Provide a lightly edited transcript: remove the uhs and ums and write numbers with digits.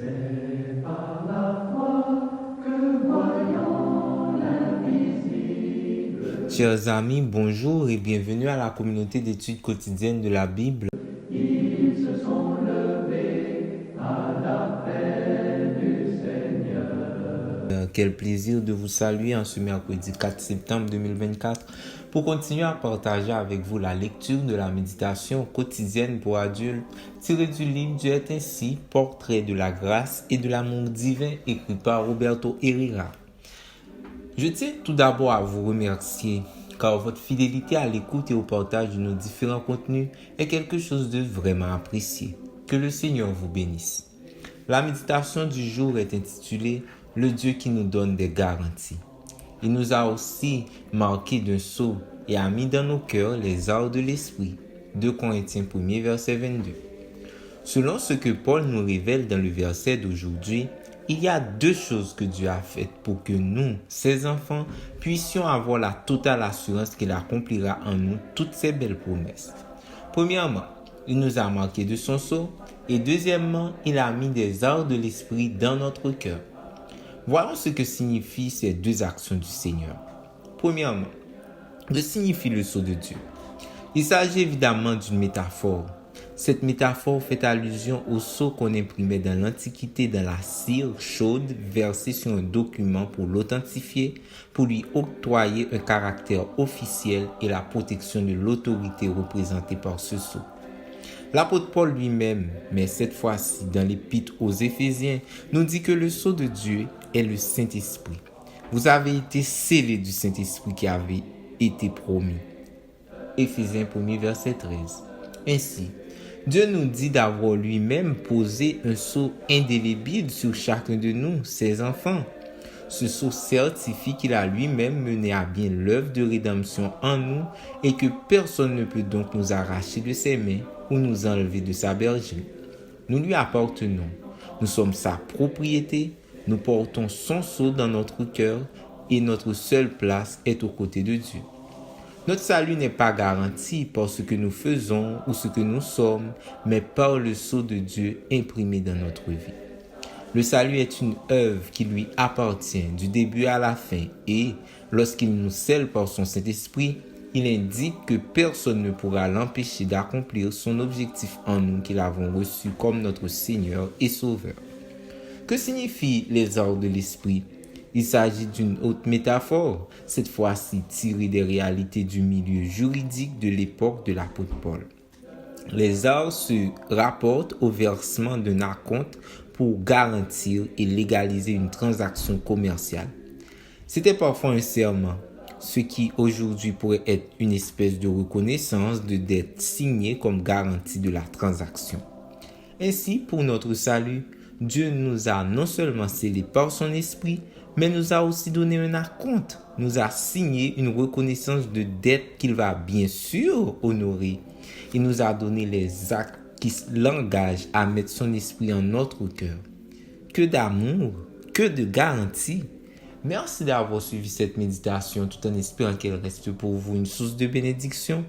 C'est par la foi que voyons l'invisible. Chers amis, bonjour et bienvenue à la communauté d'études quotidiennes de la Bible. Ils se sont levés à l'appel du Seigneur. Quel plaisir de vous saluer en ce mercredi 4 septembre 2024 pour continuer à partager avec vous la lecture de la méditation quotidienne pour adultes tirée du livre Dieu est ainsi, portrait de la grâce et de l'amour divin écrit par Roberto Herrera. Je tiens tout d'abord à vous remercier car votre fidélité à l'écoute et au partage de nos différents contenus est quelque chose de vraiment apprécié. Que le Seigneur vous bénisse. La méditation du jour est intitulée « Le Dieu qui nous donne des garanties ». Il nous a aussi marqué d'un sceau et a mis dans nos cœurs les arts de l'esprit. 2 Corinthiens 1 verset 22. Selon ce que Paul nous révèle dans le verset d'aujourd'hui, il y a deux choses que Dieu a faites pour que nous, ses enfants, puissions avoir la totale assurance qu'il accomplira en nous toutes ces belles promesses. Premièrement, il nous a marqué de son sceau et deuxièmement, il a mis des arts de l'esprit dans notre cœur. Voyons ce que signifient ces deux actions du Seigneur. Premièrement, que signifie le sceau de Dieu? Il s'agit évidemment d'une métaphore. Cette métaphore fait allusion au sceau qu'on imprimait dans l'Antiquité dans la cire chaude versée sur un document pour l'authentifier, pour lui octroyer un caractère officiel et la protection de l'autorité représentée par ce sceau. L'apôtre Paul lui-même, mais cette fois-ci dans l'épître aux Éphésiens, nous dit que le sceau de Dieu est le Saint-Esprit. Vous avez été scellés du Saint-Esprit qui avait été promis. Éphésiens 1 verset 13. Ainsi, Dieu nous dit d'avoir lui-même posé un sceau indélébile sur chacun de nous, ses enfants. Ce sceau certifie qu'il a lui-même mené à bien l'œuvre de rédemption en nous et que personne ne peut donc nous arracher de ses mains ou nous enlever de sa bergerie. Nous lui appartenons. Nous sommes sa propriété. Nous portons son sceau dans notre cœur et notre seule place est aux côtés de Dieu. Notre salut n'est pas garanti par ce que nous faisons ou ce que nous sommes, mais par le sceau de Dieu imprimé dans notre vie. Le salut est une œuvre qui lui appartient du début à la fin et, lorsqu'il nous scelle par son Saint-Esprit, il indique que personne ne pourra l'empêcher d'accomplir son objectif en nous qu'il avons reçu comme notre Seigneur et Sauveur. Que signifient les arts de l'Esprit? Il s'agit d'une autre métaphore, cette fois-ci tirée des réalités du milieu juridique de l'époque de l'apôtre Paul. Les arts se rapportent au versement d'un acompte pour garantir et légaliser une transaction commerciale. C'était parfois un serment, ce qui aujourd'hui pourrait être une espèce de reconnaissance de dette signée comme garantie de la transaction. Ainsi, pour notre salut, Dieu nous a non seulement scellés par son esprit, mais nous a aussi donné un acompte, nous a signé une reconnaissance de dette qu'il va bien sûr honorer. Il nous a donné les actes qui l'engagent à mettre son esprit en notre cœur. Que d'amour, que de garantie. Merci d'avoir suivi cette méditation tout en espérant qu'elle reste pour vous une source de bénédiction.